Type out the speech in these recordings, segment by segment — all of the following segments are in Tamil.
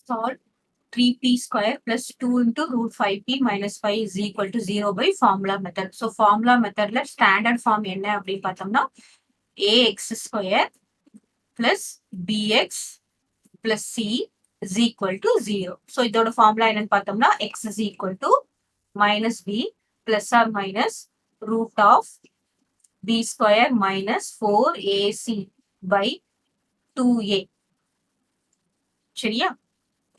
solve 3p square plus 2 into root 5p minus 5 is equal to 0 by formula method. So formula methodல standard form என்ன அப்படின்னு பார்த்தோம்னா ax square plus bx plus c is equal to 0. So இதோட formula என்னன்னு பார்த்தோம்னா x is equal to minus b plus or minus root of b square minus 4ac by 2a. சரியா?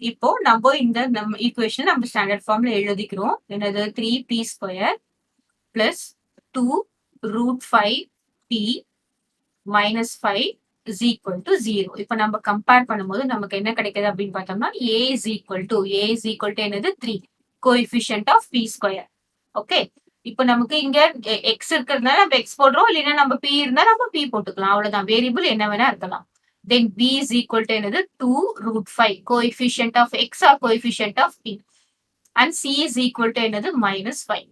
இப்போ நம்ம இந்த ஈக்குவேஷன் நம்ம ஸ்டாண்டர்ட் ஃபார்ம்ல எழுதிக்கிறோம். என்னது 3p square plus 2 root 5p minus 5 is equal to 0. இப்போ நம்ம கம்பேர் பண்ணும்போது நமக்கு என்ன கிடைக்குது அப்படின்னு பார்த்தோம்னா a இஸ் ஈக்குவல் டு என்னது 3 coefficient of p square. Okay, இப்போ நமக்கு இங்க x இருக்கிறதுனால நம்ம x போடுறோம், இல்லைன்னா நம்ம p இருந்தா நம்ம p போட்டுக்கலாம். அவ்வளவுதான், வேரியபிள் என்ன வேணா இருக்கலாம். Then b is equal to another 2 root 5 coefficient of x or coefficient of p, and c is equal to another minus 5.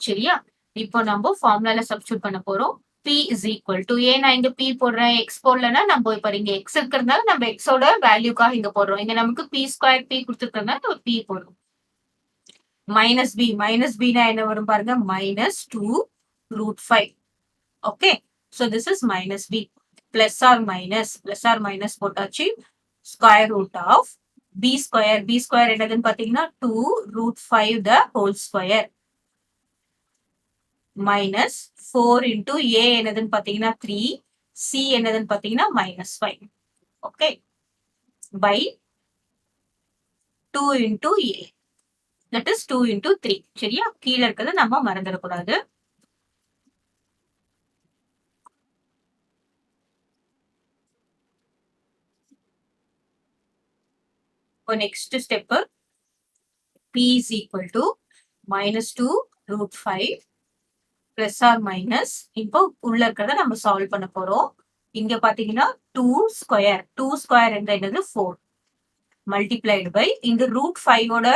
சரியா? இப்போ நம்ம ஃபார்முலால சப்ஸ்டிட்யூட் பண்ண போறோம். p is equal to நான் இங்க p போடுறேன், x போடலன்னா நம்ம இப்ப இங்க x இருக்கிறதுனால நம்ம x ஓட வேல்யூக்காக இங்க போடுறோம். இங்க நமக்கு p ஸ்கொயர் p கொடுத்துருக்கறதுனால நம்ம p போடுறோம். மைனஸ் b னா என்ன வரும் பாருங்க, minus 2 root 5. Okay, so this is minus b. plus or minus போட்டாச்சு, square root of b square என்னதுன்னு பாத்தீங்கன்னா 2 root 5 the whole square minus 4 into a என்னதுன்னு பாத்தீங்கன்னா 3, c என்னதுன்னு பாத்தீங்கன்னா minus 5. Okay, by 2 into a, that is 2 into 3. சரியா? கீழே இருக்கிறது நம்ம மறந்துடக்கூடாது. next step, p is equal to minus 2 root 5 plus or minus, இப்போ உள்ள இருக்கிறத நம்ம சால்வ் பண்ண போறோம். இங்க பாத்தீங்கன்னா 2 ஸ்கொயர் என்னது 4 multiplied by இந்த root 5 ஓட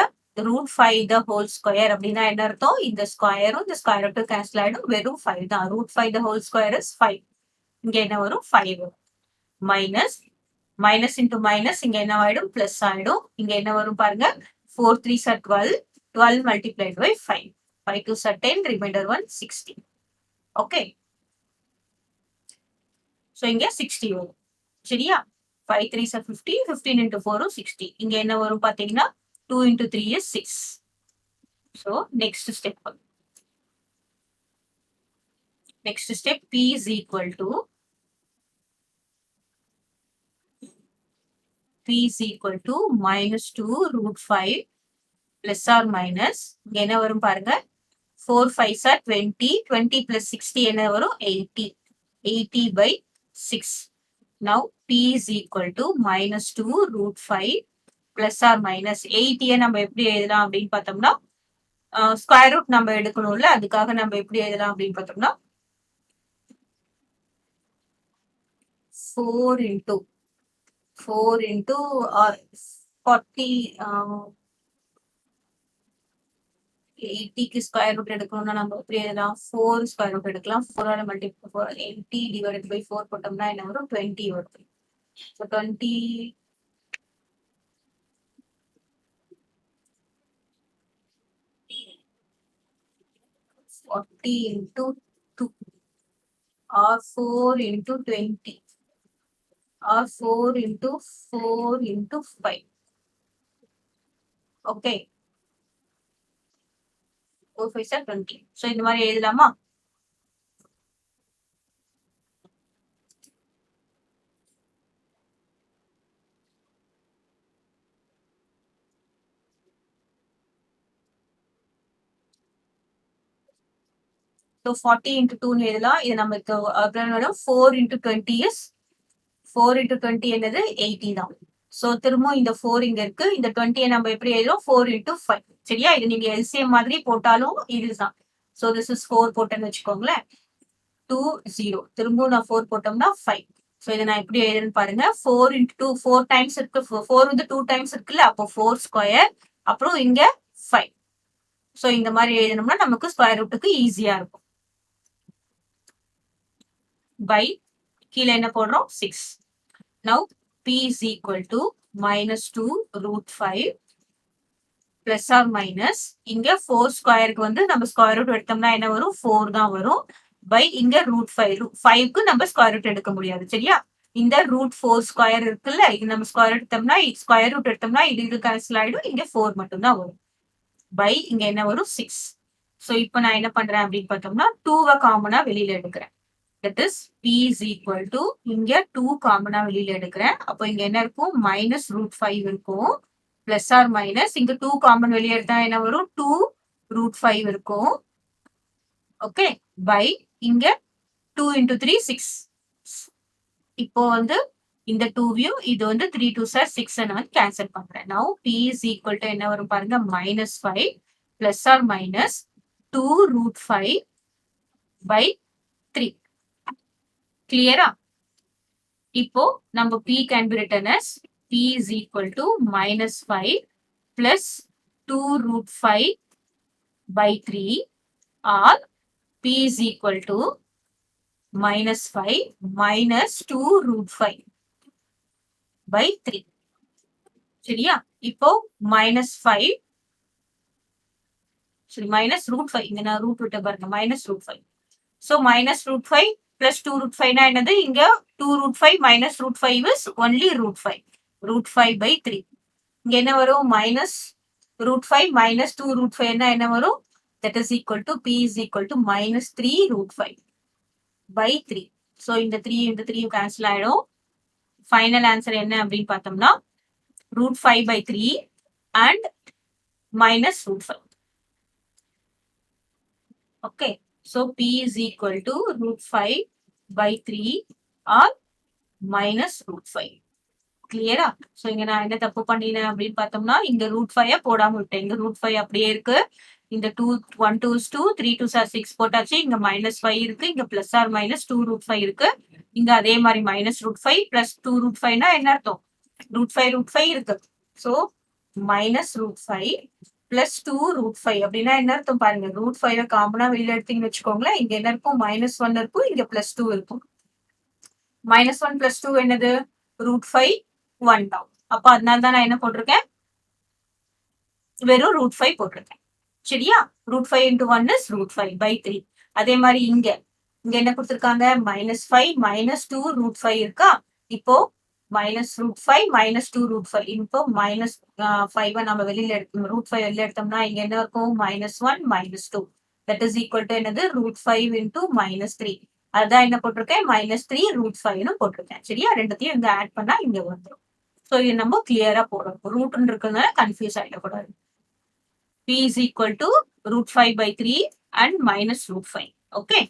root 5 the whole square அப்படின்னா என்ன அர்த்தம், இந்த ஸ்கொயரும் இந்த ஸ்கொயர் ரூட்டும் கேன்சல் ஆயிடும், வெறும் 5 தான். root 5 the whole square is 5. இங்க என்ன வரும், 5 வரும். மைனஸ் இன்டு மைனஸ் இங்க என்ன ஆயிடும், பிளஸ் ஆயிடும். இங்க என்ன வரும் பாருங்க, 4 3s are 12 multiplied by 5, 5 2s are 10, remainder 1 60. Okay, so இங்க 60 வரும். சரியா? 5 3s are 50, 15 into 4 60. இங்க என்ன வரும் பாத்தீங்கன்னா 2 into 3 is 6. so next step p is equal to minus 2 root 5 plus or minus, இங்க என்ன வரும் பாருங்க, 4 5s are 20, 20 plus 60 என்ன வரும் 80 by 6. now p is equal to minus 2 root 5 plus or minus 80 நம்ம எப்படி எழுதலாம் அப்படின்னு பார்த்தோம்னா, ஸ்கொயர் ரூட் நம்ம எடுக்கணும்ல, அதுக்காக நம்ம எப்படி எழுதலாம் அப்படின்னு பார்த்தோம்னா 4 into 40, 80க்கு ஸ்கொயர் ரூட் எடுக்கணும்னா நம்ம எப்படி எழுதலாம், 4 ஸ்கொயர் ரூட் எடுக்கலாம். 4 ஆல மல்டிப்ளை 80 டிவைடட் பை 4 போட்டோம்னா என்ன வரும், 20 வரும். so 20 40 into 2 or 4 into 20 or 4 into 4 into 5. Okay, 4 5s are 20. so இந்த மாதிரி எழுதலாமா? so 40 into 2 எழுதலாம். இது நமக்கு வரும் 4 into 20 is 4 into 20 என்னது 80 தான். சோ திரும்ப இந்த 4 இங்க இருக்கு, இந்த 20 நம்ம எப்படி எழுதுறோம், 4 into 5. சரியா? இது நீங்க LCM மாதிரி போட்டாலும் இதுதான். so this is 4 போட்டேன்னு வச்சுக்கோங்களேன், 2 0, திரும்ப நான் 4 போட்டோம்னா 5. சோ இதை நான் எப்படி எழுதுறேன்னு பாருங்க, 4 into 2 4 டைம்ஸ் இருக்கு, 4 வந்து 2 டைம்ஸ் இருக்குல்ல, அப்போ 4 ஸ்கொயர், அப்புறம் இங்க 5. சோ இந்த மாதிரி எழுதணும்னா நமக்கு ஸ்கொயர் ரூட்டுக்கு ஈஸியா இருக்கும். by கீழே என்ன போடுறோம், 6. now p is equal to minus 2 root 5 plus or minus இங்க 4 ஸ்கொயருக்கு வந்து நம்ம ஸ்கொயர் ரூட் எடுத்தோம்னா என்ன வரும் 4 தான் வரும் பை இங்க ரூட் 5 5க்கு நம்ம ஸ்கொயர் ரூட் எடுக்க முடியாது சரியா இந்த ரூட் 4 ஸ்கொயர் இருக்குல்ல இது நம்ம ஸ்கொயர் எடுத்தோம்னா ஸ்கொயர் ரூட் எடுத்தோம்னா இது கேன்சல் ஆயிடும் இங்க 4 மட்டும் தான் வரும் பை இங்க என்ன வரும் 6 சோ இப்போ நான் என்ன பண்றேன் அப்படின்னு பார்த்தோம்னா 2 காமனா வெளியில எடுக்கிறேன் that is p is equal to இங்க 2 காமனா வெளியில எடுக்கிறேன் அப்போ இங்க என்ன இருக்கும் மைனஸ் ரூட் 5 இருக்கும் பிளஸ் ஆர் மைனஸ் இங்க 2 காமன் வெளியே எடுத்தா என்ன வரும் 2 ரூட் 5 இருக்கும் ஓகே பை இங்க 2 into 3 6 இப்போ வந்து இந்த 2 இது வந்து 3 2 சார் 6 நான் கேன்சல் பண்றேன் now p is equal to என்ன வரும் பாருங்க minus 5 plus or minus 2 root 5 by 3 கிளியரா இப்போ நம்ம p can be written as p is equal to minus 5 plus 2 root 5 by 3 or p is equal to minus 5 minus 2 root 5 by 3 சரியா இப்போ minus 5 சரி minus root 5 இங்க நான் ரூட் விட்ட பாருங்க minus root 5 so minus root 5 plus 2 root 5 na என்னது இங்க 2 root 5 minus root 5 is only root 5 root 5 by 3 இங்க என்ன வரும் minus root 5 minus 2 root 5 என்ன வரும் that is equal to p is equal to minus 3 root 5 by 3 so இந்த 3 இந்த 3 cancel ஆயிடும் final answer என்ன அப்படின்னு பார்த்தோம்னா root 5 by 3 and minus root 5 okay so p is equal to root 5 by 3 or minus root 5 கிளியரா சோ இங்க நான் என்ன தப்பு பண்ணினேன் அப்படின்னு பார்த்தோம்னா இங்க ரூட் 5 போடாம விட்டேன் இங்க ரூட் 5 அப்படியே இருக்கு இந்த 2 1 2 is 2 3 2 are 6 போட்டாச்சு இங்க minus 5 இருக்கு இங்க plus or minus 2 root 5 இருக்கு இங்க அதே மாதிரி minus root 5 plus 2 root 5 னா என்ன அர்த்தம் root 5 இருக்கு so minus root 5 plus 2 root 5 அப்படின்னா என்ன அர்த்தம் பாருங்க root 5 காமனா வெளியில எடுத்தீங்கன்னு வச்சுக்கோங்களேன் இங்க என்ன இருக்கும் minus 1 இருக்கும் இங்க plus 2 இருக்கும் minus 1 plus 2 என்னது root 5 1 down அப்ப அதனால தான் நான் என்ன போட்டிருக்கேன் வெறும் root 5 போட்டிருக்கேன் சரியா root 5 into 1 is root 5 by 3 அதே மாதிரி இங்க என்ன கொடுத்திருக்காங்க minus 5 minus 2 root 5 இருக்கா இப்போ minus root 5 minus 2 root 5 இப்போ minus 5 நம்ம வெளியில எடுத்தோம் root 5 வெளியில எடுத்தோம்னா இங்க என்ன இருக்கும் minus 1 minus 2 that is equal to என்னது root 5 into minus 3 அதான் என்ன போட்டிருக்கேன் minus 3 root 5 னு போட்டிருக்கேன் சரியா ரெண்டுத்தையும் இங்க ஆட் பண்ணா இங்க வந்துரும் சோ இது நம்ம கிளியரா போடணும் ரூட்னு இருக்குனால கன்ஃபியூஸ் ஆயிடக்கூடாது p is equal to root 5 by 3 and minus root 5 okay